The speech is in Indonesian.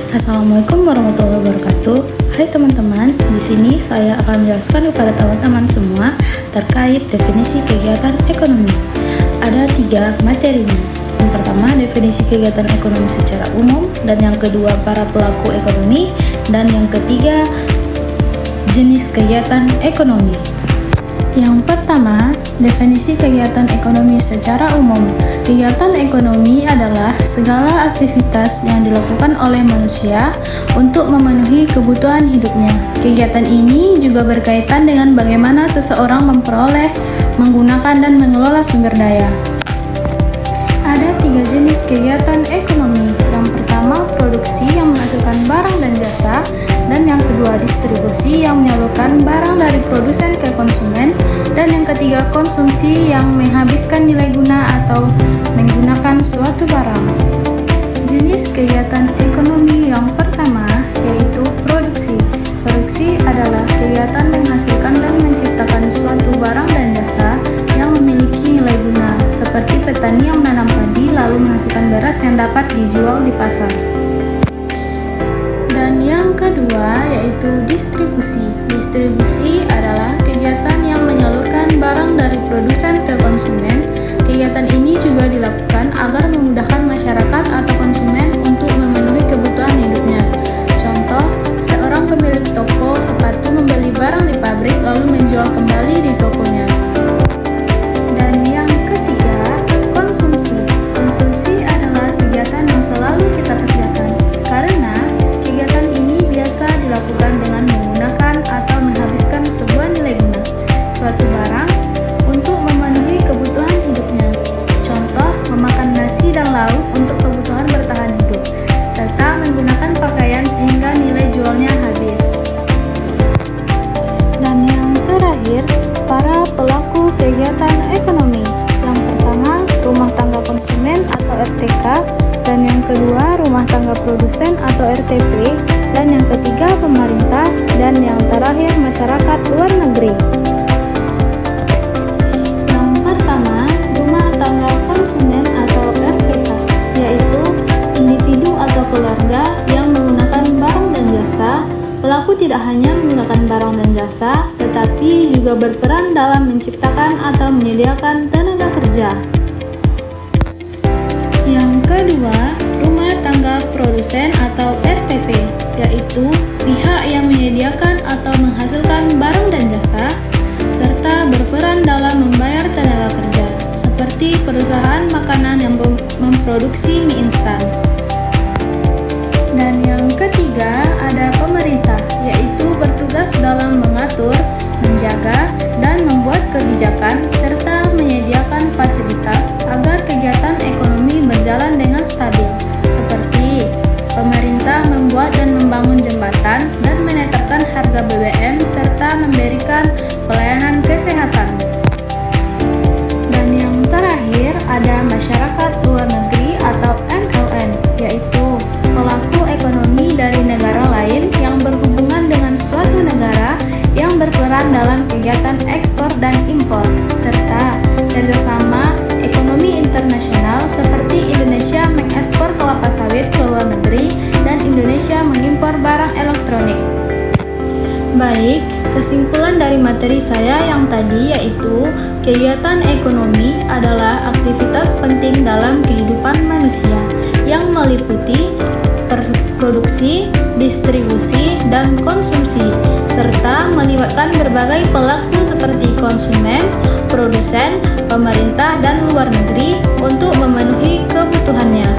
Assalamualaikum warahmatullahi wabarakatuh. Hai teman-teman, di sini saya akan menjelaskan kepada teman-teman semua terkait definisi kegiatan ekonomi. Ada 3 materinya. Yang pertama, definisi kegiatan ekonomi secara umum, dan yang kedua, para pelaku ekonomi, dan yang ketiga, jenis kegiatan ekonomi. Yang pertama, definisi kegiatan ekonomi secara umum. Kegiatan ekonomi adalah segala aktivitas yang dilakukan oleh manusia untuk memenuhi kebutuhan hidupnya. Kegiatan ini juga berkaitan dengan bagaimana seseorang memperoleh, menggunakan, dan mengelola sumber daya. Ada 3 jenis kegiatan ekonomi. Yang pertama, produksi yang menghasilkan barang dan jasa, dan yang kedua, distribusi yang menyalurkan barang dari produsen ke konsumen, dan yang ketiga, konsumsi yang menghabiskan nilai guna atau menggunakan suatu barang. Jenis kegiatan ekonomi yang pertama yaitu produksi. Produksi adalah kegiatan menghasilkan dan menciptakan suatu barang dan jasa yang memiliki nilai guna, seperti petani yang menanam padi lalu menghasilkan beras yang dapat dijual di pasar. Dan yang kedua yaitu distribusi. Distribusi adalah kegiatan yang menyalurkan barang dari produsen ke konsumen. Kegiatan ini juga dilakukan agar memudahkan masyarakat atau konsumen untuk memenuhi kebutuhan hidupnya. Contoh, seorang pemilik toko sepatu membeli barang di pabrik lalu menjual kembali di tokonya. Dan yang ketiga, konsumsi. Konsumsi adalah kegiatan yang selalu kita kerjakan, karena kegiatan ini biasa dilakukan dengan menggunakan atau menghabiskan sebuah nilai guna, suatu barang, untuk memenuhi kebutuhan hidupnya. Contoh, memakan nasi dan lauk untuk kebutuhan bertahan hidup, serta menggunakan pakaian sehingga nilai jualnya habis. Dan yang terakhir, para pelaku kegiatan ekonomi. Yang pertama, rumah tangga konsumen atau RTK, dan yang kedua, rumah tangga produsen atau RTP, dan yang ketiga, pemerintah, dan yang terakhir, masyarakat luar negeri. Yang pertama, rumah tangga konsumen atau RTK, yaitu individu atau keluarga yang menggunakan barang dan jasa. Pelaku tidak hanya menggunakan barang dan jasa, tetapi juga berperan dalam menciptakan atau menyediakan tenaga kerja. Yang kedua, rumah tangga produsen atau RTP, yaitu pihak yang menyediakan atau menghasilkan barang dan jasa, serta berperan dalam membayar tenaga kerja, seperti perusahaan makanan yang memproduksi mie instan. Dan yang ketiga, ada pemerintah, yaitu bertugas dalam mengatur, menjaga, dan membuat kebijakan, serta menyediakan fasilitas agar kegiatan ekonomi berjalan dengan stabil, seperti pemerintah membuat dan membangun jembatan dan menetapkan harga BBM, serta memberikan pelayanan kesehatan. Dan yang terakhir, ada masyarakat luar negeri atau MLN, yaitu pelaku ekonomi dari negara lain yang berhubungan dengan suatu negara yang berperan dalam kegiatan ekspor dan impor, serta kerjasama ekonomi internasional seperti Indonesia mengekspor kelapa sawit ke luar negeri dan Indonesia mengimpor barang elektronik. Baik, kesimpulan dari materi saya yang tadi yaitu kegiatan ekonomi adalah aktivitas penting dalam kehidupan manusia yang meliputi produksi, distribusi, dan konsumsi, serta melibatkan berbagai pelaku seperti konsumen, produsen, pemerintah, dan luar negeri untuk memenuhi kebutuhannya.